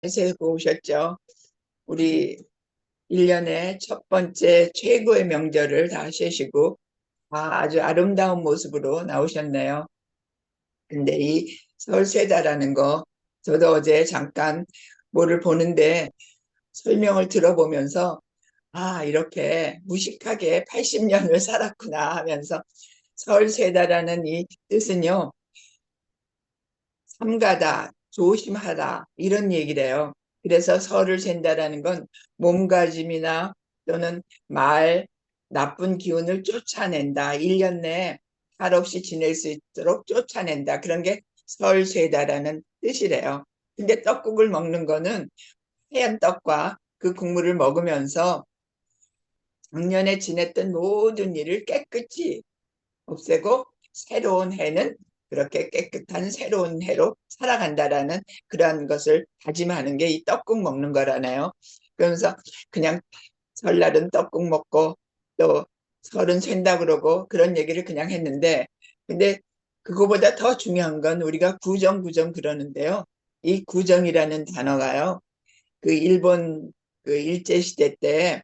세고 오셨죠? 우리 1년의 첫 번째 최고의 명절을 다 세시고 아주 아름다운 모습으로 나오셨네요. 근데 이 설세다라는 거 저도 어제 잠깐 뭐를 보는데 설명을 들어보면서 이렇게 무식하게 80년을 살았구나 하면서 설세다라는 이 뜻은요, 삼가다, 조심하다 이런 얘기래요. 그래서 설을 센다라는 건 몸가짐이나 또는 말, 나쁜 기운을 쫓아낸다. 1년 내에 탈 없이 지낼 수 있도록 쫓아낸다. 그런 게 설세다라는 뜻이래요. 근데 떡국을 먹는 거는 하얀 떡과 그 국물을 먹으면서 작년에 지냈던 모든 일을 깨끗이 없애고 새로운 해는 그렇게 깨끗한 새로운 해로 살아간다라는 그러한 것을 다짐하는 게 이 떡국 먹는 거라네요. 그러면서 그냥 설날은 떡국 먹고 또 설은 샌다 그러고 그런 얘기를 그냥 했는데, 근데 그거보다 더 중요한 건 우리가 구정 그러는데요. 이 구정이라는 단어가요, 그 일본 그 일제시대 때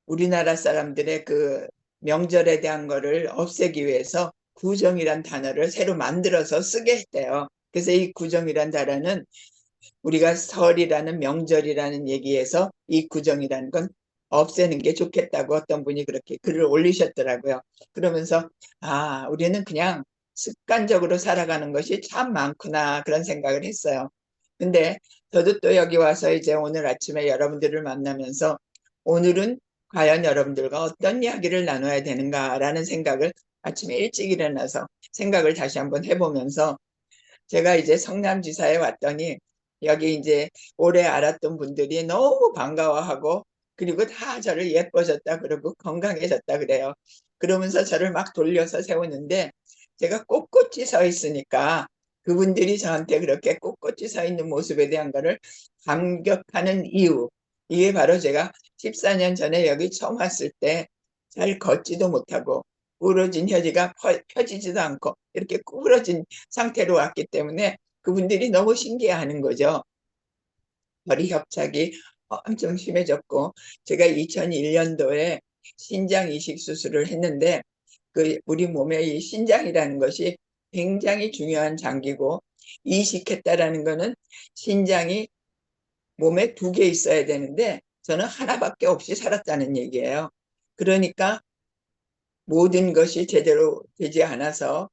우리나라 사람들의 그 명절에 대한 거를 없애기 위해서 구정이란 단어를 새로 만들어서 쓰게 했대요. 그래서 이 구정이란 단어는 우리가 설이라는 명절이라는 얘기에서 이 구정이라는 건 없애는 게 좋겠다고 어떤 분이 그렇게 글을 올리셨더라고요. 그러면서 우리는 그냥 습관적으로 살아가는 것이 참 많구나 그런 생각을 했어요. 근데 저도 또 여기 와서 이제 오늘 아침에 여러분들을 만나면서 오늘은 과연 여러분들과 어떤 이야기를 나눠야 되는가라는 생각을 아침에 일찍 일어나서 생각을 다시 한번 해보면서 제가 이제 성남지사에 왔더니 여기 이제 오래 알았던 분들이 너무 반가워하고 그리고 다 저를 예뻐졌다 그러고 건강해졌다 그래요. 그러면서 저를 막 돌려서 세우는데 제가 꼿꼿이 서 있으니까 그분들이 저한테 그렇게 꼿꼿이 서 있는 모습에 대한 거를 감격하는 이유, 이게 바로 제가 14년 전에 여기 처음 왔을 때 잘 걷지도 못하고 부러진 혀지가 펴지지도 않고 이렇게 구부러진 상태로 왔기 때문에 그분들이 너무 신기해하는 거죠. 허리 협착이 엄청 심해졌고, 제가 2001년도에 신장 이식 수술을 했는데 그 우리 몸에 이 신장이라는 것이 굉장히 중요한 장기고, 이식했다라는 거는 신장이 몸에 두 개 있어야 되는데 저는 하나밖에 없이 살았다는 얘기예요. 그러니까 모든 것이 제대로 되지 않아서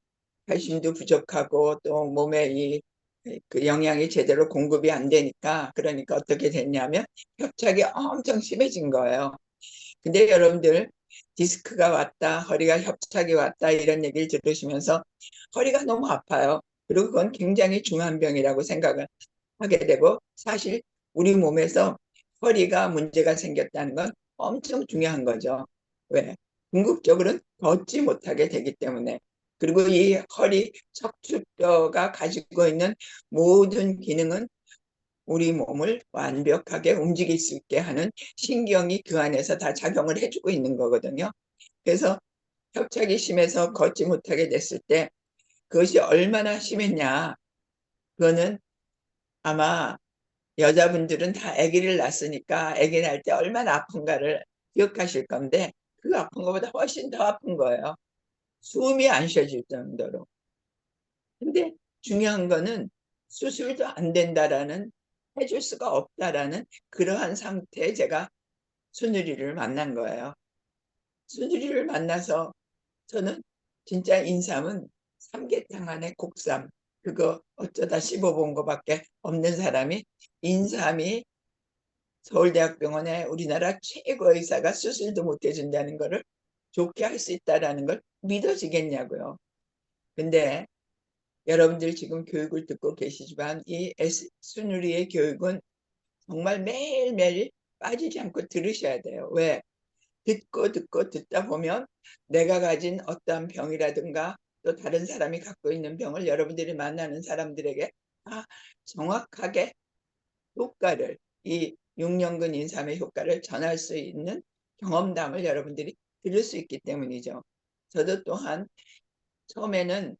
칼슘도 부족하고 또 몸에 그 영양이 제대로 공급이 안 되니까, 그러니까 어떻게 됐냐면 협착이 엄청 심해진 거예요. 근데 여러분들 디스크가 왔다, 허리가 협착이 왔다 이런 얘기를 들으시면서 허리가 너무 아파요. 그리고 그건 굉장히 중한 병이라고 생각을 하게 되고, 사실 우리 몸에서 허리가 문제가 생겼다는 건 엄청 중요한 거죠. 왜? 궁극적으로는 걷지 못하게 되기 때문에. 그리고 이 허리 척추뼈가 가지고 있는 모든 기능은 우리 몸을 완벽하게 움직일 수 있게 하는 신경이 그 안에서 다 작용을 해주고 있는 거거든요. 그래서 협착이 심해서 걷지 못하게 됐을 때 그것이 얼마나 심했냐. 그거는 아마 여자분들은 다 아기를 낳았으니까 아기 낳을 때 얼마나 아픈가를 기억하실 건데, 그 아픈 것보다 훨씬 더 아픈 거예요. 숨이 안 쉬어질 정도로. 근데 중요한 거는 수술도 안 된다라는, 해줄 수가 없다라는 그러한 상태에 제가 순우리를 만난 거예요. 순우리를 만나서 저는 진짜 인삼은 삼계탕 안에 곡삼, 그거 어쩌다 씹어본 거밖에 없는 사람이 인삼이 서울대학병원에 우리나라 최고 의사가 수술도 못 해준다는 거를 좋게 할 수 있다라는 걸 믿어지겠냐고요. 근데 여러분들 지금 교육을 듣고 계시지만 이 순우리의 교육은 정말 매일매일 빠지지 않고 들으셔야 돼요. 왜? 듣고 듣다 보면 내가 가진 어떠한 병이라든가 또 다른 사람이 갖고 있는 병을 여러분들이 만나는 사람들에게 다 정확하게 효과를, 이 6년근 인삼의 효과를 전할 수 있는 경험담을 여러분들이 들을 수 있기 때문이죠. 저도 또한 처음에는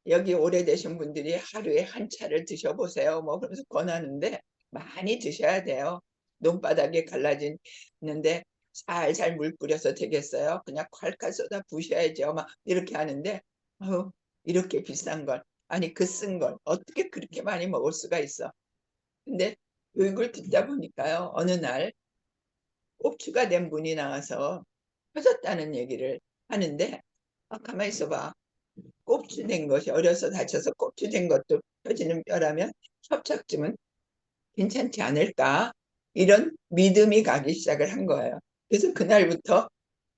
여기 오래되신 분들이 하루에 한 차를 드셔보세요. 뭐 그러면서 권하는데 많이 드셔야 돼요. 논바닥에 갈라지는데 살살 물 뿌려서 되겠어요? 그냥 콸콸 쏟아 부으셔야죠. 막 이렇게 하는데 아유, 이렇게 비싼 걸 아니 그 쓴 걸 어떻게 그렇게 많이 먹을 수가 있어. 근데 교육을 듣다 보니까요. 어느 날 꼽주가 된 분이 나와서 터졌다는 얘기를 하는데 가만히 있어봐. 꼽주된 것이 어려서 다쳐서 꼽주된 것도 펴지는 뼈라면 협착증은 괜찮지 않을까? 이런 믿음이 가기 시작을 한 거예요. 그래서 그날부터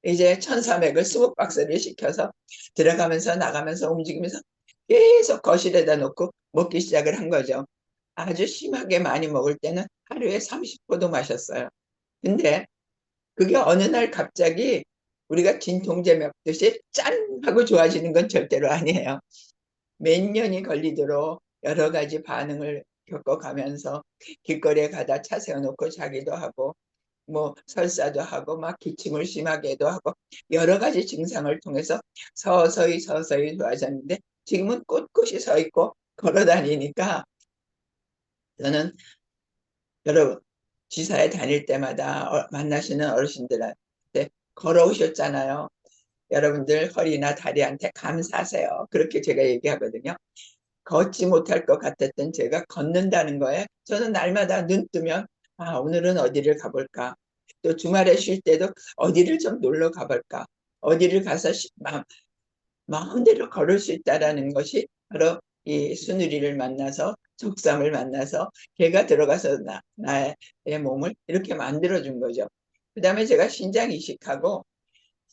이제 1300을 20박스를 시켜서 들어가면서 나가면서 움직이면서 계속 거실에다 놓고 먹기 시작을 한 거죠. 아주 심하게 많이 먹을 때는 하루에 30포도 마셨어요. 근데 그게 어느 날 갑자기 우리가 진통제 먹듯이 짠 하고 좋아지는 건 절대로 아니에요. 몇 년이 걸리도록 여러 가지 반응을 겪어가면서 길거리에 가다 차 세워놓고 자기도 하고 뭐 설사도 하고 막 기침을 심하게도 하고 여러 가지 증상을 통해서 서서히 서서히 좋아졌는데 지금은 꼿꼿이 서 있고 걸어 다니니까 저는 여러분 지사에 다닐 때마다 만나시는 어르신들한테 걸어오셨잖아요. 여러분들 허리나 다리한테 감사하세요. 그렇게 제가 얘기하거든요. 걷지 못할 것 같았던 제가 걷는다는 거에 저는 날마다 눈 뜨면 오늘은 어디를 가볼까? 또 주말에 쉴 때도 어디를 좀 놀러 가볼까? 어디를 가서 마음대로 걸을 수 있다라는 것이 바로 이 순우리를 만나서 적삼을 만나서 걔가 들어가서 나의 몸을 이렇게 만들어준 거죠. 그 다음에 제가 신장 이식하고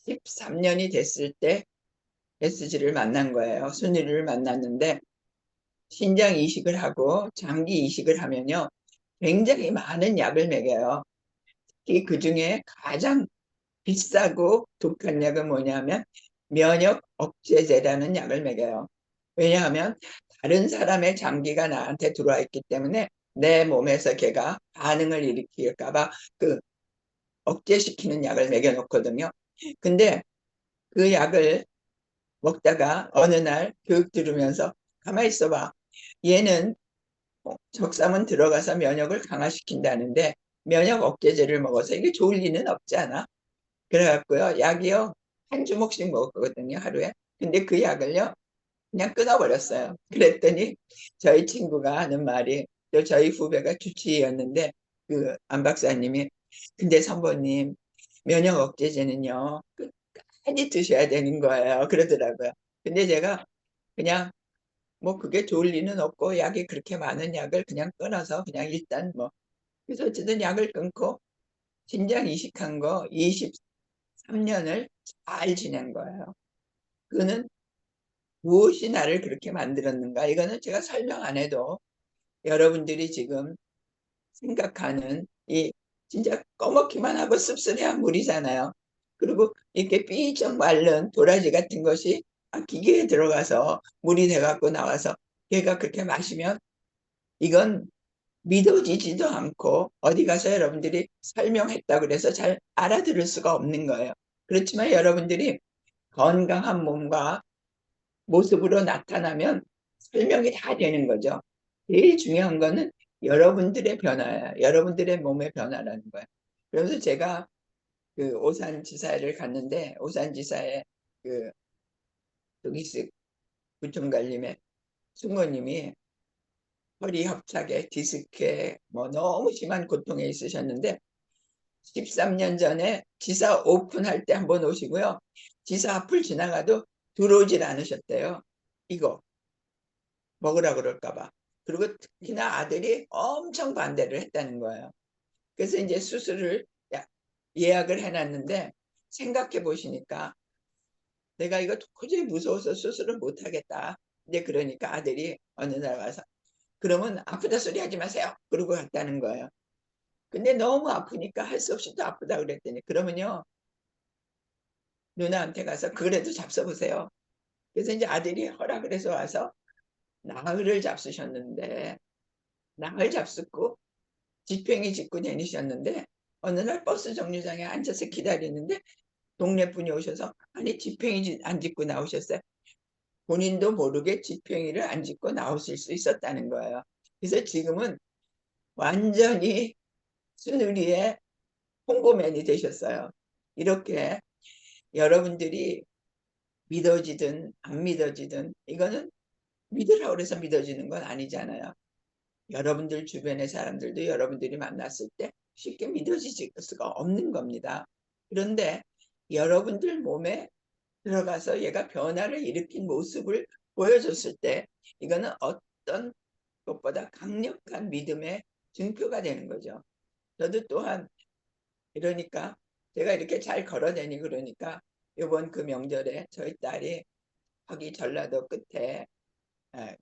13년이 됐을 때 SG를 만난 거예요. 순우리를 만났는데 신장 이식을 하고 장기 이식을 하면요. 굉장히 많은 약을 먹여요. 특히 그 중에 가장 비싸고 독한 약은 뭐냐면 면역 억제제라는 약을 먹여요. 왜냐하면 다른 사람의 장기가 나한테 들어와 있기 때문에 내 몸에서 걔가 반응을 일으킬까봐 그 억제시키는 약을 먹여놓거든요. 근데 그 약을 먹다가 어느 날 교육 들으면서 가만히 있어봐. 얘는 적삼은 들어가서 면역을 강화시킨다는데 면역 억제제를 먹어서 이게 좋을 리는 없잖아. 그래갖고요, 약이요, 한 주먹씩 먹었거든요, 하루에. 근데 그 약을요, 그냥 끊어버렸어요. 그랬더니 저희 친구가 하는 말이, 또 저희 후배가 주치의였는데, 그 안 박사님이, 근데 선보님, 면역 억제제는요, 끝까지 드셔야 되는 거예요. 그러더라고요. 근데 제가 그냥 뭐 그게 좋을 리는 없고, 약이 그렇게 많은 약을 그냥 끊어서 그냥 일단 뭐, 그래서 어쨌든 약을 끊고, 신장 이식한 거 23년을 잘 지낸 거예요. 그거는 무엇이 나를 그렇게 만들었는가? 이거는 제가 설명 안 해도 여러분들이 지금 생각하는 이 진짜 꺼먹기만 하고 씁쓸해한 물이잖아요. 그리고 이렇게 삐쩍 마른 도라지 같은 것이 기계에 들어가서 물이 돼갖고 나와서 걔가 그렇게 마시면 이건 믿어지지도 않고 어디 가서 여러분들이 설명했다 그래서 잘 알아들을 수가 없는 거예요. 그렇지만 여러분들이 건강한 몸과 모습으로 나타나면 설명이 다 되는 거죠. 제일 중요한 거는 여러분들의 변화야. 여러분들의 몸의 변화라는 거야. 그래서 제가 그 오산지사를 갔는데 오산지사의 그 도기스 부총관님의 숙모님이 허리 협착에 디스크에 뭐 너무 심한 고통에 있으셨는데 13년 전에 지사 오픈할 때 한번 오시고요. 지사 앞을 지나가도 들어오질 않으셨대요. 이거 먹으라 그럴까 봐. 그리고 특히나 아들이 엄청 반대를 했다는 거예요. 그래서 이제 수술을 예약을 해놨는데 생각해 보시니까 내가 이거 도저히 무서워서 수술을 못 하겠다. 이제 그러니까 아들이 어느 날 와서 그러면 아프다 소리 하지 마세요. 그러고 갔다는 거예요. 근데 너무 아프니까 할 수 없이 또 아프다 그랬더니 그러면요 누나한테 가서 그래도 잡숴보세요. 그래서 이제 아들이 허락을 해서 와서 나흘을 잡수셨는데 나흘 잡숫고 지팽이 짚고 다니셨는데 어느 날 버스 정류장에 앉아서 기다리는데 동네 분이 오셔서 아니 지팽이 안 짚고 나오셨어요. 본인도 모르게 지평이를 안 짓고 나오실 수 있었다는 거예요. 그래서 지금은 완전히 순우리의 홍보맨이 되셨어요. 이렇게 여러분들이 믿어지든 안 믿어지든 이거는 믿으라고 해서 믿어지는 건 아니잖아요. 여러분들 주변의 사람들도 여러분들이 만났을 때 쉽게 믿어질 수가 없는 겁니다. 그런데 여러분들 몸에 들어가서 얘가 변화를 일으킨 모습을 보여줬을 때 이거는 어떤 것보다 강력한 믿음의 증표가 되는 거죠. 저도 또한 이러니까 제가 이렇게 잘 걸어다니고 그러니까 이번 그 명절에 저희 딸이 거기 전라도 끝에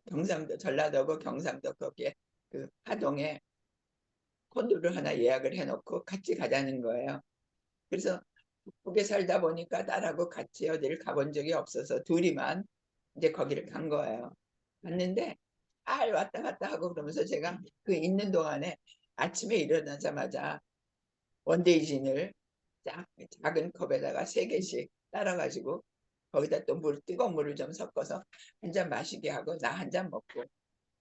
경상도 전라도고 경상도 거기에 그 하동에 콘도를 하나 예약을 해놓고 같이 가자는 거예요. 그래서 북에 살다 보니까 딸하고 같이 어디를 가본 적이 없어서 둘이만 이제 거기를 간 거예요. 갔는데 왔다 갔다 하고 그러면서 제가 그 있는 동안에 아침에 일어나자마자 원데이진을 작은 컵에다가 3개씩 따라가지고 거기다 또 뜨거운 물을 좀 섞어서 한 잔 마시게 하고 나 한 잔 먹고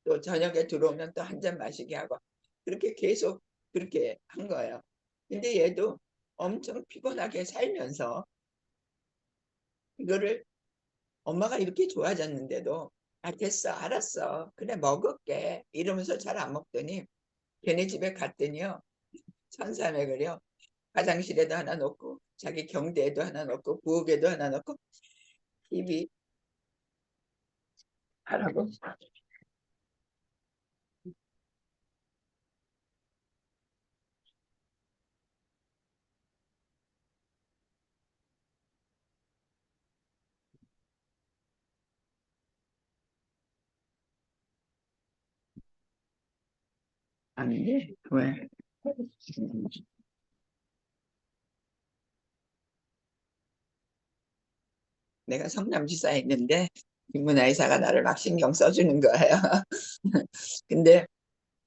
또 저녁에 들어오면 또 한 잔 마시게 하고 그렇게 계속 그렇게 한 거예요. 근데 얘도 엄청 피곤하게 살면서 이거를 엄마가 이렇게 좋아졌는데도 됐어 알았어 그래 먹을게 이러면서 잘 안 먹더니 걔네 집에 갔더니요 천삼백을요 화장실에도 하나 놓고 자기 경대에도 하나 놓고 부엌에도 하나 놓고 TV 하라고. 아닌데 왜 내가 성남지사에 있는데 김문화이사가 나를 막 신경 써주는 거예요. 근데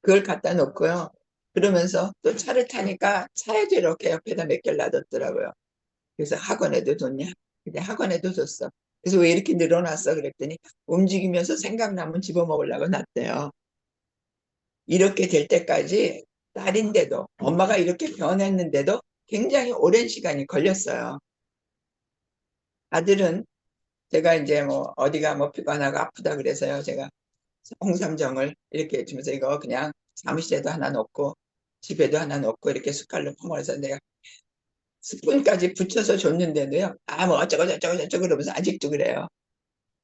그걸 갖다 놓고요. 그러면서 또 차를 타니까 차에도 이렇게 옆에다 몇 개를 놔뒀더라고요. 그래서 학원에도 뒀냐? 근데 학원에도 줬어. 그래서 왜 이렇게 늘어났어? 그랬더니 움직이면서 생각나면 집어먹으려고 놨대요. 이렇게 될 때까지 딸인데도 엄마가 이렇게 변했는데도 굉장히 오랜 시간이 걸렸어요. 아들은 제가 이제 뭐 어디가 뭐 피곤하고 아프다 그래서요. 제가 홍삼정을 이렇게 해주면서 이거 그냥 사무실에도 하나 놓고 집에도 하나 놓고 이렇게 숟갈로 퍼먹어서 내가 스푼까지 붙여서 줬는데도요. 뭐 어쩌고 저쩌고 저쩌고 그러면서 아직도 그래요.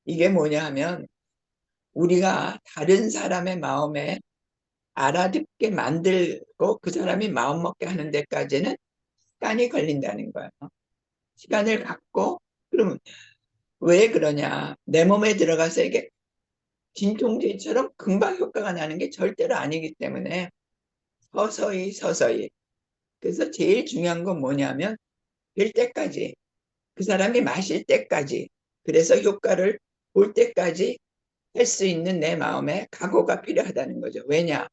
이게 뭐냐 하면 우리가 다른 사람의 마음에 알아듣게 만들고 그 사람이 마음먹게 하는 데까지는 시간이 걸린다는 거예요. 시간을 갖고 그러면 왜 그러냐. 내 몸에 들어가서 이게 진통제처럼 금방 효과가 나는 게 절대로 아니기 때문에 서서히 서서히 그래서 제일 중요한 건 뭐냐면 될 때까지 그 사람이 마실 때까지 그래서 효과를 볼 때까지 할 수 있는 내 마음의 각오가 필요하다는 거죠. 왜냐?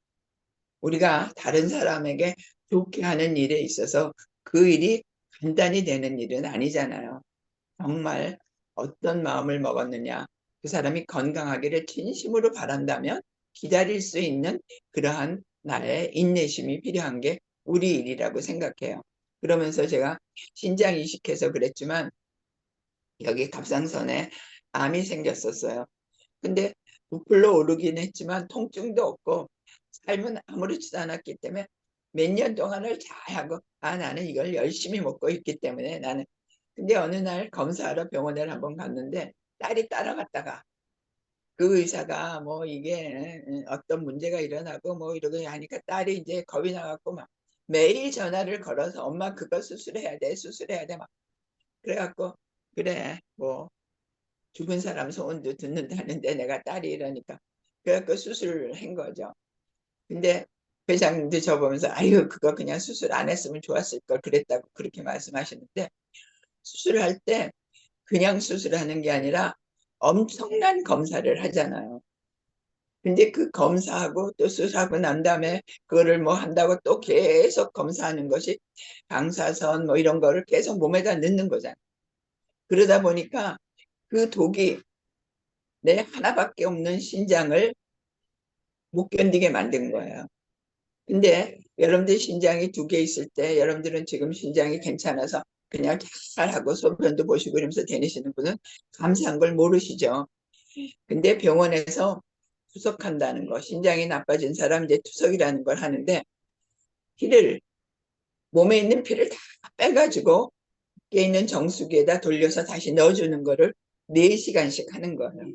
우리가 다른 사람에게 좋게 하는 일에 있어서 그 일이 간단히 되는 일은 아니잖아요. 정말 어떤 마음을 먹었느냐. 그 사람이 건강하기를 진심으로 바란다면 기다릴 수 있는 그러한 나의 인내심이 필요한 게 우리 일이라고 생각해요. 그러면서 제가 신장 이식해서 그랬지만 여기 갑상선에 암이 생겼었어요. 근데 부풀러 오르긴 했지만 통증도 없고 삶은 아무렇지도 않았기 때문에 몇 년 동안을 잘하고 나는 이걸 열심히 먹고 있기 때문에 나는 근데 어느 날 검사하러 병원에 한번 갔는데 딸이 따라갔다가 그 의사가 뭐 이게 어떤 문제가 일어나고 뭐 이러고 하니까 딸이 이제 겁이 나갖고 막 매일 전화를 걸어서 엄마 그거 수술해야 돼 수술해야 돼 막 그래갖고 그래 뭐 죽은 사람 소원도 듣는다는데 내가 딸이 이러니까 그래갖고 수술을 한 거죠. 근데 회장님도 저보면서 아유 그거 그냥 수술 안 했으면 좋았을 걸 그랬다고 그렇게 말씀하시는데 수술을 할 때 그냥 수술하는 게 아니라 엄청난 검사를 하잖아요. 근데 그 검사하고 또 수술하고 난 다음에 그거를 뭐 한다고 또 계속 검사하는 것이 방사선 뭐 이런 거를 계속 몸에다 넣는 거잖아요. 그러다 보니까 그 독이 내 하나밖에 없는 신장을 못 견디게 만든 거예요. 근데 여러분들 신장이 두 개 있을 때 여러분들은 지금 신장이 괜찮아서 그냥 잘하고 소변도 보시고 이러면서 다니시는 분은 감사한 걸 모르시죠. 근데 병원에서 투석한다는 거, 신장이 나빠진 사람 이제 투석이라는 걸 하는데 피를 몸에 있는 피를 다 빼가지고 깨 있는 정수기에다 돌려서 다시 넣어주는 거를 4시간씩 하는 거예요.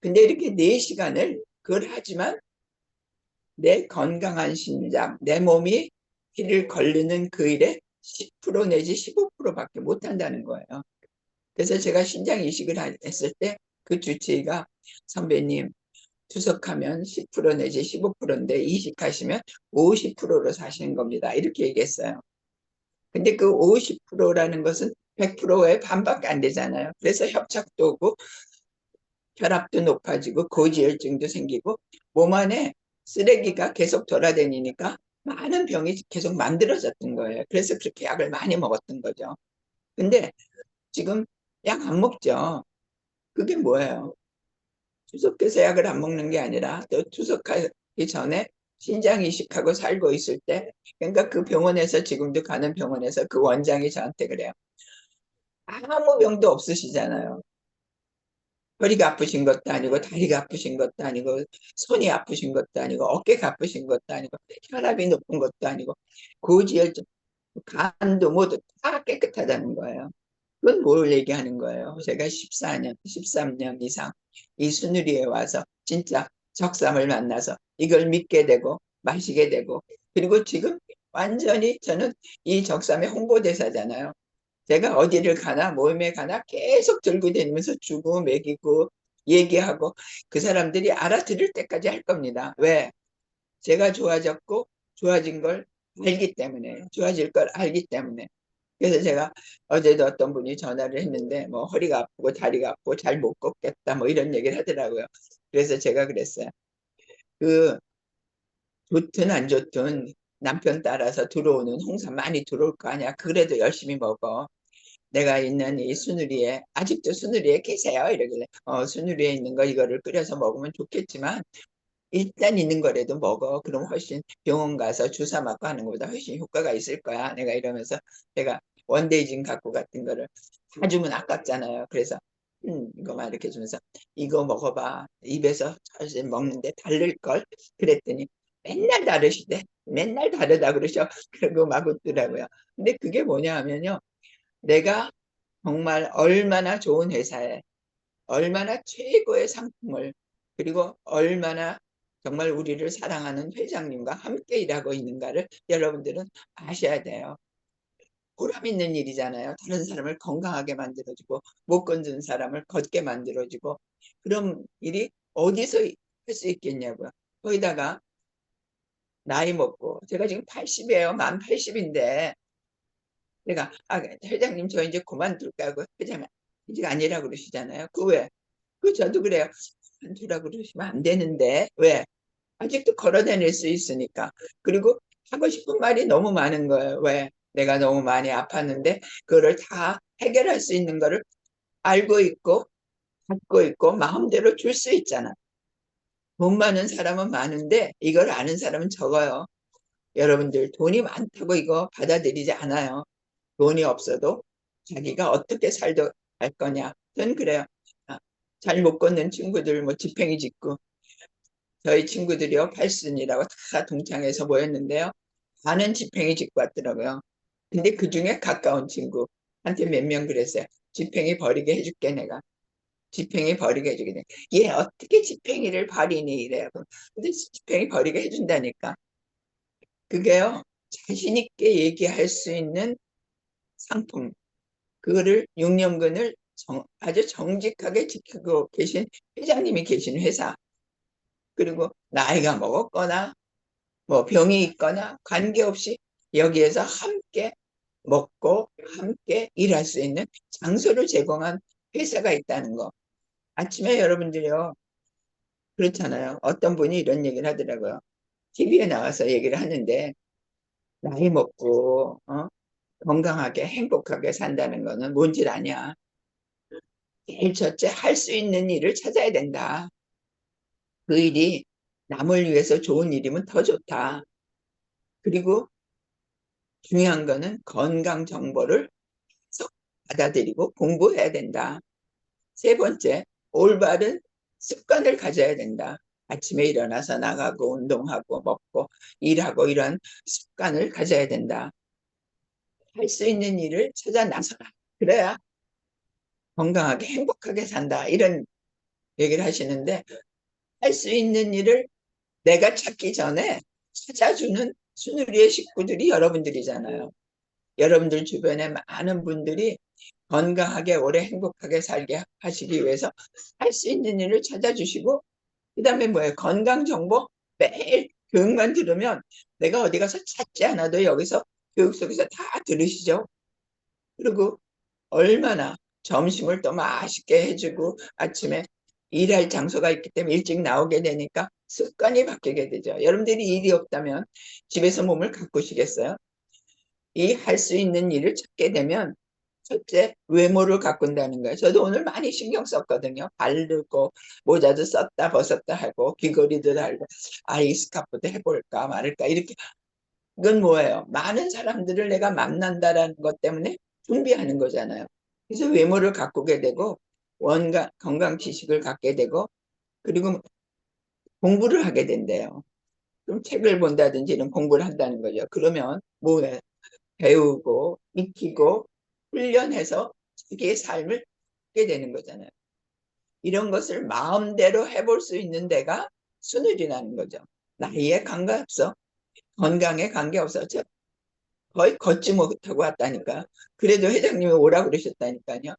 근데 이렇게 4시간을 그걸 하지만 내 건강한 심장, 내 몸이 피를 걸르는 그 일에 10% 내지 15%밖에 못 한다는 거예요. 그래서 제가 신장 이식을 했을 때 그 주치의가 선배님 투석하면 10% 내지 15%인데 이식하시면 50%로 사시는 겁니다. 이렇게 얘기했어요. 근데 그 50%라는 것은 100%의 반밖에 안 되잖아요. 그래서 협착도 오고 혈압도 높아지고 고지혈증도 생기고 몸 안에 쓰레기가 계속 돌아다니니까 많은 병이 계속 만들어졌던 거예요. 그래서 그렇게 약을 많이 먹었던 거죠. 근데 지금 약 안 먹죠. 그게 뭐예요? 투석해서 약을 안 먹는 게 아니라 또 투석하기 전에 신장 이식하고 살고 있을 때, 그러니까 그 병원에서 지금도 가는 병원에서 그 원장이 저한테 그래요. 아무 병도 없으시잖아요. 허리가 아프신 것도 아니고 다리가 아프신 것도 아니고 손이 아프신 것도 아니고 어깨가 아프신 것도 아니고 혈압이 높은 것도 아니고 고지혈증, 간도 모두 다 깨끗하다는 거예요. 그건 뭘 얘기하는 거예요? 제가 14년, 13년 이상 이 순우리에 와서 진짜 적삼을 만나서 이걸 믿게 되고 마시게 되고 그리고 지금 완전히 저는 이 적삼의 홍보대사잖아요. 제가 어디를 가나 모임에 가나 계속 들고 다니면서 주고 먹이고 얘기하고 그 사람들이 알아들을 때까지 할 겁니다. 왜? 제가 좋아졌고 좋아진 걸 알기 때문에 좋아질 걸 알기 때문에 그래서 제가 어제도 어떤 분이 전화를 했는데 뭐 허리가 아프고 다리가 아프고 잘 못 걷겠다 뭐 이런 얘기를 하더라고요. 그래서 제가 그랬어요. 그 좋든 안 좋든 남편 따라서 들어오는 홍삼 많이 들어올 거 아니야. 그래도 열심히 먹어. 내가 있는 이 수누리에 아직도 수누리에 계세요 이러길래 수누리에 있는 거 이거를 끓여서 먹으면 좋겠지만 일단 있는 거라도 먹어. 그럼 훨씬 병원 가서 주사 맞고 하는 것보다 훨씬 효과가 있을 거야. 내가 이러면서 제가 원데이진 갖고 갔던 거를 다 주면 아깝잖아요. 그래서 이거만 이렇게 주면서 이거 먹어봐. 입에서 사실 먹는데 다를걸. 그랬더니 맨날 다르시대. 맨날 다르다 그러셔. 그러고 막 웃더라고요. 근데 그게 뭐냐 하면요. 내가 정말 얼마나 좋은 회사에 얼마나 최고의 상품을 그리고 얼마나 정말 우리를 사랑하는 회장님과 함께 일하고 있는가를 여러분들은 아셔야 돼요. 보람 있는 일이잖아요. 다른 사람을 건강하게 만들어주고 못 걷는 사람을 걷게 만들어주고 그런 일이 어디서 할 수 있겠냐고요. 거기다가 나이 먹고 제가 지금 80이에요. 만 80인데 내가 회장님 저 이제 그만둘까 하고 회장님 이제 아니라 그러시잖아요. 그 왜? 그 저도 그래요. 그만두라 그러시면 안 되는데 왜? 아직도 걸어 다닐 수 있으니까. 그리고 하고 싶은 말이 너무 많은 거예요. 왜? 내가 너무 많이 아팠는데 그거를 다 해결할 수 있는 거를 알고 있고 갖고 있고 마음대로 줄 수 있잖아. 돈 많은 사람은 많은데 이걸 아는 사람은 적어요. 여러분들 돈이 많다고 이거 받아들이지 않아요. 돈이 없어도 자기가 어떻게 살도 할 거냐. 저는 그래요. 잘 못 걷는 친구들 뭐 지팽이 짚고 저희 친구들이요 8순이라고 다 동창회에서 모였는데요. 많은 지팽이 짚고 왔더라고요. 근데 그 중에 가까운 친구한테 몇 명 그랬어요. 지팽이 버리게 해줄게 내가. 지팽이 버리게 해주게. 얘 어떻게 지팽이를 버리니 이래요. 근데 지팽이 버리게 해준다니까. 그게요. 자신 있게 얘기할 수 있는 상품. 그거를 6년근을 아주 정직하게 지키고 계신 회장님이 계신 회사. 그리고 나이가 먹었거나 뭐 병이 있거나 관계없이 여기에서 함께 먹고 함께 일할 수 있는 장소를 제공한 회사가 있다는 거. 아침에 여러분들요, 그렇잖아요. 어떤 분이 이런 얘기를 하더라고요. TV에 나와서 얘기를 하는데, 나이 먹고, 건강하게 행복하게 산다는 거는 뭔지 아냐. 제일 첫째, 할 수 있는 일을 찾아야 된다. 그 일이 남을 위해서 좋은 일이면 더 좋다. 그리고 중요한 거는 건강 정보를 계속 받아들이고 공부해야 된다. 세 번째, 올바른 습관을 가져야 된다. 아침에 일어나서 나가고 운동하고 먹고 일하고 이런 습관을 가져야 된다. 할 수 있는 일을 찾아 나서라. 그래야 건강하게 행복하게 산다. 이런 얘기를 하시는데 할 수 있는 일을 내가 찾기 전에 찾아주는 순우리의 식구들이 여러분들이잖아요. 여러분들 주변에 많은 분들이 건강하게 오래 행복하게 살게 하시기 위해서 할 수 있는 일을 찾아주시고 그 다음에 뭐예요? 건강 정보 매일 교육만 들으면 내가 어디 가서 찾지 않아도 여기서 교육 속에서 다 들으시죠? 그리고 얼마나 점심을 또 맛있게 해주고 아침에 일할 장소가 있기 때문에 일찍 나오게 되니까 습관이 바뀌게 되죠. 여러분들이 일이 없다면 집에서 몸을 가꾸시겠어요? 이 할 수 있는 일을 찾게 되면 첫째, 외모를 가꾼다는 거예요. 저도 오늘 많이 신경 썼거든요. 바르고 모자도 썼다 벗었다 하고 귀걸이도 달고 이 스카프도 해볼까 말을까 이렇게. 이건 뭐예요? 많은 사람들을 내가 만난다라는 것 때문에 준비하는 거잖아요. 그래서 외모를 가꾸게 되고 건강 지식을 갖게 되고 그리고 공부를 하게 된대요. 그럼 책을 본다든지 이런 공부를 한다는 거죠. 그러면 뭐예요? 배우고 익히고 훈련해서 자기의 삶을 하게 되는 거잖아요. 이런 것을 마음대로 해볼 수 있는 데가 수능이라는 거죠. 나이에 관계없어. 건강에 관계없어. 저 거의 걷지 못하고 왔다니까. 그래도 회장님이 오라 그러셨다니까요.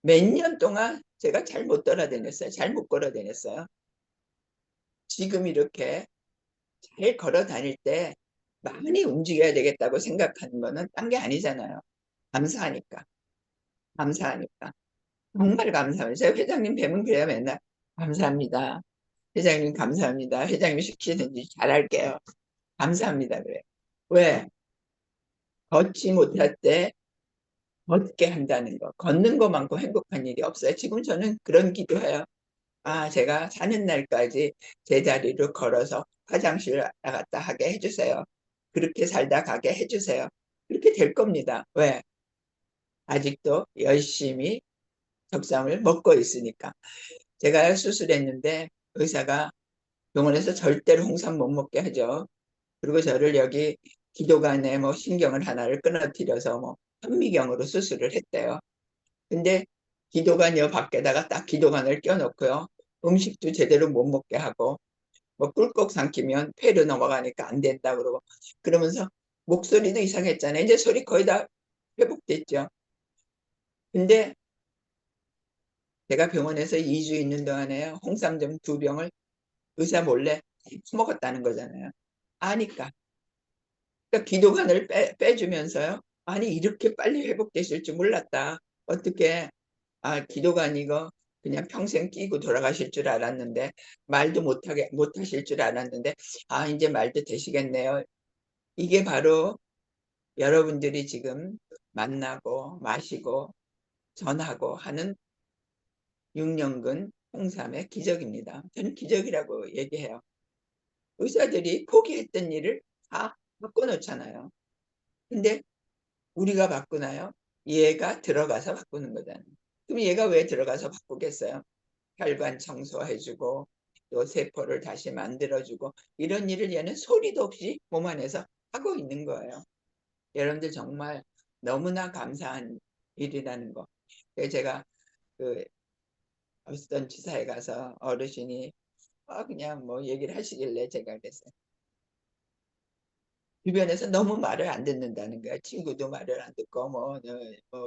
몇 년 동안 제가 잘 못 돌아다녔어요. 잘 못 걸어 다녔어요. 지금 이렇게 잘 걸어 다닐 때 많이 움직여야 되겠다고 생각하는 거는 딴 게 아니잖아요. 감사하니까. 감사하니까. 정말 감사합니다. 제가 회장님 뵈면 그래요, 맨날. 감사합니다. 회장님 감사합니다. 회장님 시키든지 잘할게요. 감사합니다. 그래. 왜? 걷지 못할 때 걷게 한다는 거. 걷는 것만큼 행복한 일이 없어요. 지금 저는 그런 기도해요. 제가 사는 날까지 제자리로 걸어서 화장실 왔다 갔다 하게 해주세요. 그렇게 살다 가게 해주세요. 그렇게 될 겁니다. 왜? 아직도 열심히 적상을 먹고 있으니까. 제가 수술했는데 의사가 병원에서 절대로 홍삼 못 먹게 하죠. 그리고 저를 여기 기도관에 뭐 신경을 하나를 끊어뜨려서 뭐 현미경으로 수술을 했대요. 근데 기도관 여 밖에다가 딱 기도관을 껴놓고요. 음식도 제대로 못 먹게 하고 뭐 꿀꺽 삼키면 폐로 넘어가니까 안 된다 그러고 그러면서 목소리도 이상했잖아요. 이제 소리 거의 다 회복됐죠. 근데 제가 병원에서 2주 있는 동안에 홍삼정 2병을 의사 몰래 처먹었다는 거잖아요. 아니까. 그러니까 기도관을 빼주면서요. 아니 이렇게 빨리 회복되실 줄 몰랐다. 어떻게 기도관 이거 그냥 평생 끼고 돌아가실 줄 알았는데 말도 못하실 줄 알았는데 이제 말도 되시겠네요. 이게 바로 여러분들이 지금 만나고 마시고 전하고 하는 6년근 홍삼의 기적입니다. 저는 기적이라고 얘기해요. 의사들이 포기했던 일을 다 바꿔놓잖아요. 근데 우리가 바꾸나요? 얘가 들어가서 바꾸는 거잖아요. 그럼 얘가 왜 들어가서 바꾸겠어요? 혈관 청소해주고 또 세포를 다시 만들어주고 이런 일을 얘는 소리도 없이 몸 안에서 하고 있는 거예요. 여러분들 정말 너무나 감사한 일이라는 거. 제가 그 어떤 지사에 가서 어르신이 그냥 뭐 얘기를 하시길래 제가 그랬어요. 주변에서 너무 말을 안 듣는다는 거야. 친구도 말을 안 듣고 뭐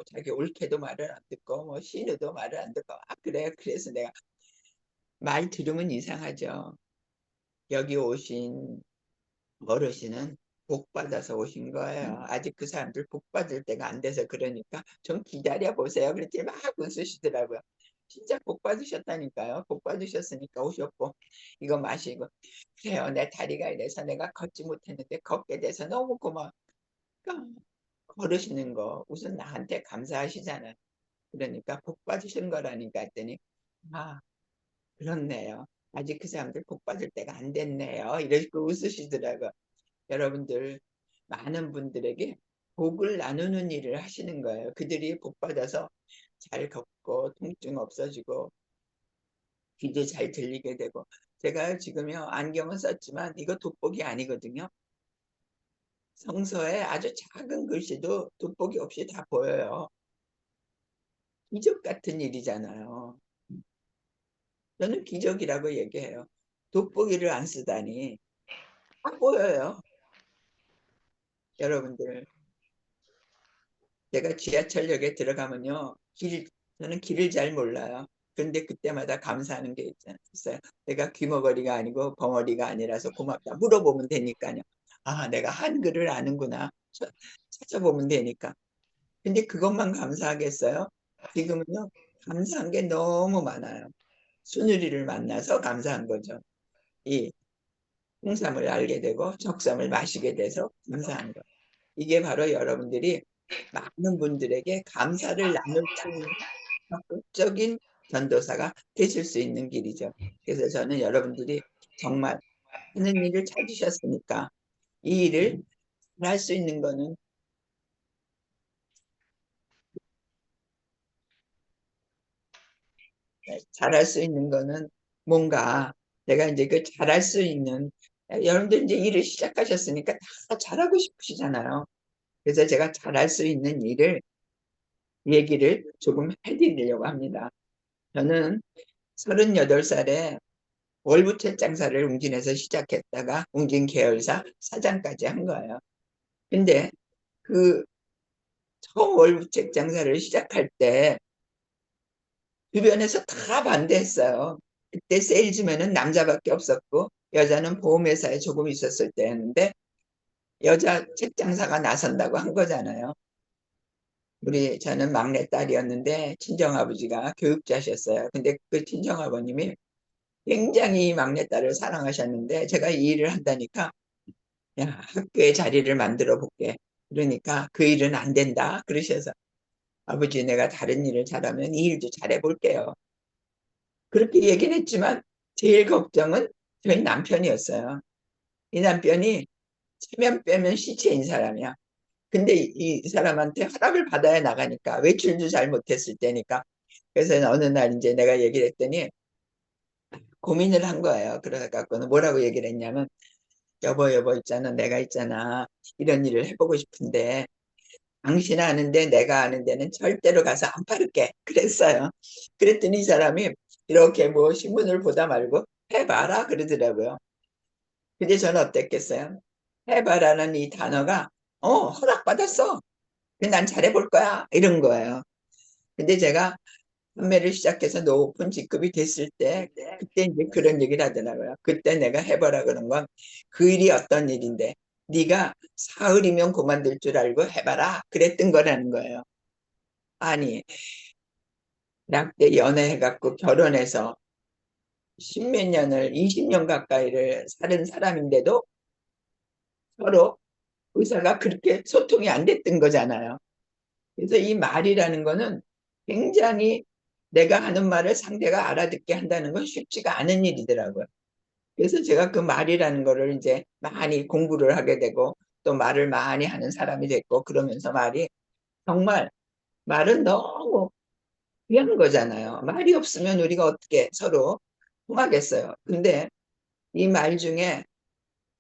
자기 올케도 말을 안 듣고 뭐 신우도 말을 안 듣고 그래요. 그래서 내가 말 들으면 이상하죠. 여기 오신 어르신은 복 받아서 오신 거예요. 아직 그 사람들 복 받을 때가 안 돼서 그러니까 좀 기다려 보세요. 그랬더니 막 웃으시더라고요. 진짜 복 받으셨다니까요. 복 받으셨으니까 오셨고 이거 마시고 그래요. 내 다리가 이래서 내가 걷지 못했는데 걷게 돼서 너무 고마워. 그러니까 걸으시는 거 우선 나한테 감사하시잖아요. 그러니까 복 받으신 거라니까 했더니 아 그렇네요. 아직 그 사람들 복 받을 때가 안 됐네요. 이러시고 웃으시더라고요. 여러분들 많은 분들에게 복을 나누는 일을 하시는 거예요. 그들이 복 받아서 잘 걷고 통증 없어지고 귀도 잘 들리게 되고 제가 지금요 안경은 썼지만 이거 돋보기 아니거든요. 성서에 아주 작은 글씨도 돋보기 없이 다 보여요. 기적 같은 일이잖아요. 저는 기적이라고 얘기해요. 돋보기를 안 쓰다니 다 보여요. 여러분들 제가 지하철역에 들어가면요 저는 길을 잘 몰라요. 그런데 그때마다 감사하는 게 있어요. 내가 귀머거리가 아니고 벙어리가 아니라서 고맙다. 물어보면 되니까요. 아 내가 한글을 아는구나. 찾아보면 되니까. 근데 그것만 감사하겠어요? 지금은요 감사한 게 너무 많아요. 순우리를 만나서 감사한 거죠. 이 홍삼을 알게 되고 적삼을 마시게 돼서 감사한 거. 이게 바로 여러분들이 많은 분들에게 감사를 나눌 수 있는 적극적인 전도사가 되실 수 있는 길이죠. 그래서 저는 여러분들이 정말 하는 일을 찾으셨으니까 이 일을 할 수 있는 거는 잘할 수 있는 거는 뭔가 내가 이제 그 잘할 수 있는 여러분들 이제 일을 시작하셨으니까 다 잘하고 싶으시잖아요. 그래서 제가 잘할 수 있는 일을 얘기를 조금 해드리려고 합니다. 저는 38살에 월부채 장사를 웅진에서 시작했다가 웅진 계열사 사장까지 한 거예요. 근데 그 처음 월부채 장사를 시작할 때 주변에서 다 반대했어요. 그때 세일즈맨은 남자밖에 없었고 여자는 보험회사에 조금 있었을 때였는데 여자 책 장사가 나선다고 한 거잖아요. 저는 막내딸이었는데 친정아버지가 교육자셨어요. 근데 그 친정아버님이 굉장히 막내딸을 사랑하셨는데 제가 이 일을 한다니까 야 학교에 자리를 만들어 볼게. 그러니까 그 일은 안 된다 그러셔서 아버지 내가 다른 일을 잘하면 이 일도 잘해 볼게요. 그렇게 얘기는 했지만 제일 걱정은 저희 남편이었어요. 이 남편이 체면 빼면 시체인 사람이야. 근데 이 사람한테 허락을 받아야 나가니까 외출도 잘 못했을 때니까 그래서 어느 날 이제 내가 얘기를 했더니 고민을 한 거예요. 그래갖고는 뭐라고 얘기를 했냐면 여보 있잖아 내가 있잖아 이런 일을 해보고 싶은데 당신 아는데 내가 아는 데는 절대로 가서 안 팔을게 그랬어요. 그랬더니 이 사람이 이렇게 뭐 신문을 보다 말고 해봐라 그러더라고요. 근데 저는 어땠겠어요? 해봐라는 이 단어가 허락받았어. 난 잘해볼 거야 이런 거예요. 근데 제가 판매를 시작해서 높은 직급이 됐을 때 그때 이제 그런 얘기를 하더라고요. 그때 내가 해보라 그런 건 그 일이 어떤 일인데 네가 사흘이면 그만둘 줄 알고 해봐라 그랬던 거라는 거예요. 아니 낙대 연애해갖고 결혼해서 십몇 년을 20년 가까이를 사는 사람인데도 서로 의사가 그렇게 소통이 안 됐던 거잖아요. 그래서 이 말이라는 거는 굉장히 내가 하는 말을 상대가 알아듣게 한다는 건 쉽지가 않은 일이더라고요. 그래서 제가 그 말이라는 거를 이제 많이 공부를 하게 되고 또 말을 많이 하는 사람이 됐고 그러면서 정말 말은 너무 귀한 거잖아요. 말이 없으면 우리가 어떻게 서로 통하겠어요. 근데 이 말 중에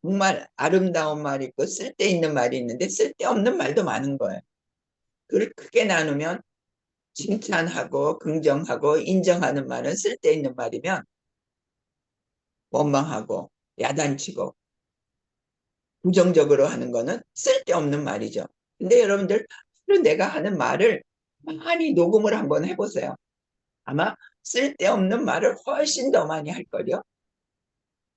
정말 아름다운 말이 있고 쓸데있는 말이 있는데 쓸데없는 말도 많은 거예요. 그걸 크게 나누면 칭찬하고 긍정하고 인정하는 말은 쓸데있는 말이면 원망하고 야단치고 부정적으로 하는 거는 쓸데없는 말이죠. 근데 여러분들 내가 하는 말을 많이 녹음을 한번 해보세요. 아마 쓸데없는 말을 훨씬 더 많이 할걸요.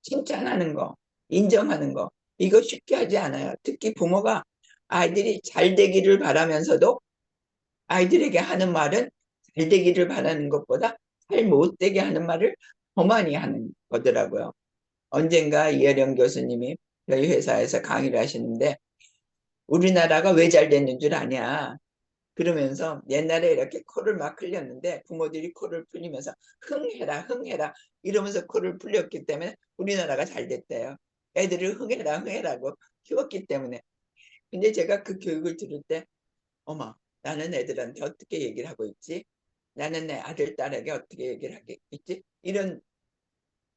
칭찬하는 거, 인정하는 거 이거 쉽게 하지 않아요. 특히 부모가 아이들이 잘 되기를 바라면서도 아이들에게 하는 말은 잘 되기를 바라는 것보다 잘 못되게 하는 말을 더 많이 하는 거더라고요. 언젠가 이혜령 교수님이 저희 회사에서 강의를 하시는데 우리나라가 왜 잘 됐는 줄 아냐? 그러면서 옛날에 이렇게 코를 막 흘렸는데 부모들이 코를 풀리면서 흥해라 흥해라 이러면서 코를 풀렸기 때문에 우리나라가 잘 됐대요. 애들을 흥해라 흥해라고 키웠기 때문에. 근데 제가 그 교육을 들을 때 어머, 나는 애들한테 어떻게 얘기를 하고 있지? 나는 내 아들, 딸에게 어떻게 얘기를 하고 있지? 이런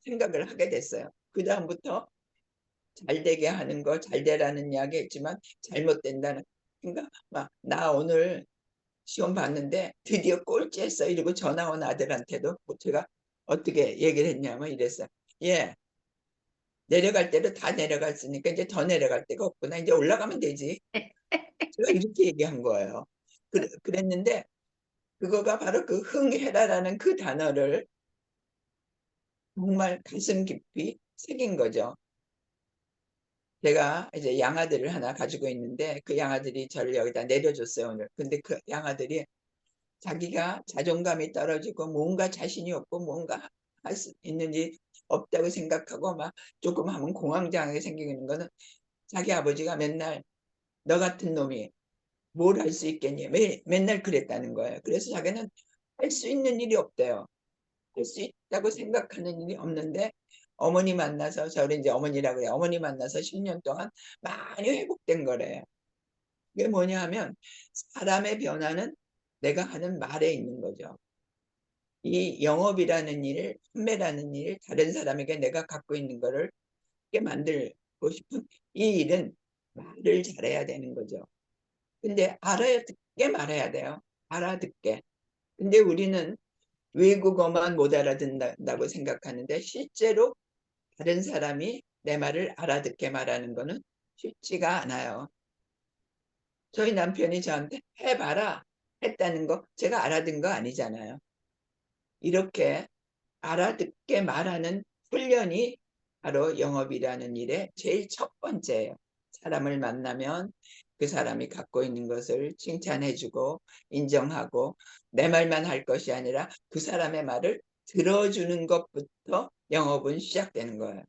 생각을 하게 됐어요. 그 다음부터 잘 되게 하는 거, 잘 되라는 이야기 했지만 잘못된다는. 그러니까 막 나 오늘 시험 봤는데 드디어 꼴찌했어 이러고 전화 온 아들한테도 제가 어떻게 얘기를 했냐면 이랬어요. 예, 내려갈 때로 다 내려갔으니까 이제 더 내려갈 데가 없구나. 이제 올라가면 되지. 제가 이렇게 얘기한 거예요. 그랬는데 그거가 바로 그 흥해라라는 그 단어를 정말 가슴 깊이 새긴 거죠. 제가 이제 양아들을 하나 가지고 있는데 그 양아들이 저를 여기다 내려줬어요, 오늘. 근데 그 양아들이 자기가 자존감이 떨어지고 뭔가 자신이 없고 뭔가 할 수 있는지 없다고 생각하고 막 조금 하면 공황장애 생기는 거는 자기 아버지가 맨날 너 같은 놈이 뭘 할 수 있겠니? 맨날 그랬다는 거예요. 그래서 자기는 할 수 있는 일이 없대요. 할 수 있다고 생각하는 일이 없는데 어머니 만나서 저를 이제 어머니라고 해요. 어머니 만나서 10년 동안 많이 회복된 거래요. 이게 뭐냐 하면 사람의 변화는 내가 하는 말에 있는 거죠. 이 영업이라는 일, 판매라는 일, 다른 사람에게 내가 갖고 있는 거를 만들고 싶은 이 일은 말을 잘해야 되는 거죠. 근데 알아듣게 말해야 돼요. 알아듣게. 근데 우리는 외국어만 못 알아듣는다고 생각하는데 실제로 다른 사람이 내 말을 알아듣게 말하는 거는 쉽지가 않아요. 저희 남편이 저한테 해봐라 했다는 거 제가 알아듣은 거 아니잖아요. 이렇게 알아듣게 말하는 훈련이 바로 영업이라는 일의 제일 첫 번째예요. 사람을 만나면 그 사람이 갖고 있는 것을 칭찬해주고 인정하고 내 말만 할 것이 아니라 그 사람의 말을 들어주는 것부터 영업은 시작되는 거예요.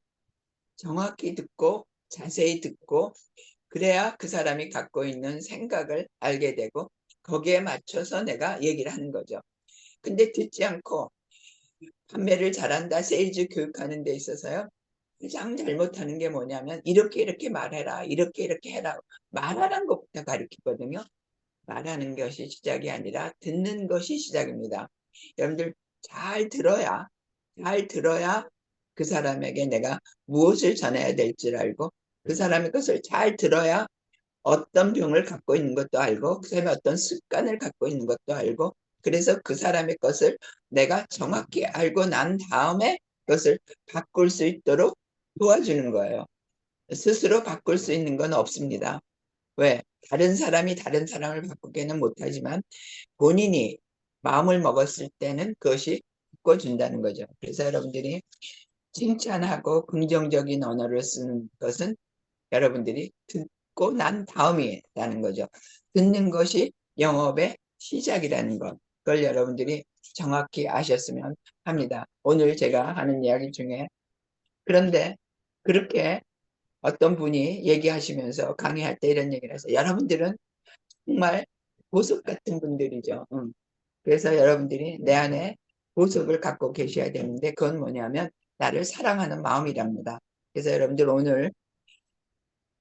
정확히 듣고 자세히 듣고 그래야 그 사람이 갖고 있는 생각을 알게 되고 거기에 맞춰서 내가 얘기를 하는 거죠. 근데 듣지 않고 판매를 잘한다, 세일즈 교육하는 데 있어서요. 가장 잘못하는 게 뭐냐면 이렇게 이렇게 말해라, 이렇게 이렇게 해라. 말하는 것부터 가르치거든요. 말하는 것이 시작이 아니라 듣는 것이 시작입니다. 여러분들 잘 들어야 그 사람에게 내가 무엇을 전해야 될지 알고 그 사람의 것을 잘 들어야 어떤 병을 갖고 있는 것도 알고 그 사람이 어떤 습관을 갖고 있는 것도 알고 그래서 그 사람의 것을 내가 정확히 알고 난 다음에 그것을 바꿀 수 있도록 도와주는 거예요. 스스로 바꿀 수 있는 건 없습니다. 왜? 다른 사람이 다른 사람을 바꾸기는 못하지만 본인이 마음을 먹었을 때는 그것이 바꿔준다는 거죠. 그래서 여러분들이 칭찬하고 긍정적인 언어를 쓰는 것은 여러분들이 듣고 난 다음이라는 거죠. 듣는 것이 영업의 시작이라는 것. 그걸 여러분들이 정확히 아셨으면 합니다. 오늘 제가 하는 이야기 중에 그런데 그렇게 어떤 분이 얘기하시면서 강의할 때 이런 얘기를 해서 여러분들은 정말 보석 같은 분들이죠. 그래서 여러분들이 내 안에 보석을 갖고 계셔야 되는데 그건 뭐냐면 나를 사랑하는 마음이랍니다. 그래서 여러분들 오늘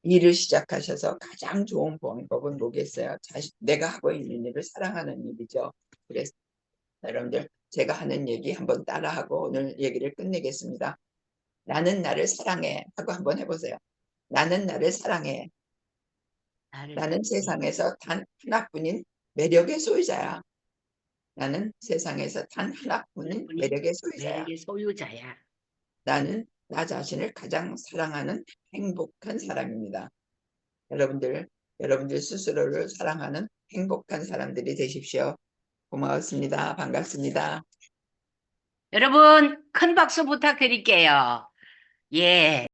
일을 시작하셔서 가장 좋은 방법은 뭐겠어요? 내가 하고 있는 일을 사랑하는 일이죠. 그래서 여러분들 제가 하는 얘기 한번 따라하고 오늘 얘기를 끝내겠습니다. 나는 나를 사랑해 하고 한번 해보세요. 나는 나를 사랑해. 나는 세상에서 단 하나뿐인 매력의 소유자야. 나는 세상에서 단 하나뿐인 매력의 소유자야. 매력의 소유자야. 나는 나 자신을 가장 사랑하는 행복한 사람입니다. 여러분들 스스로를 사랑하는 행복한 사람들이 되십시오. 고맙습니다. 반갑습니다. 여러분, 큰 박수 부탁드릴게요. 예.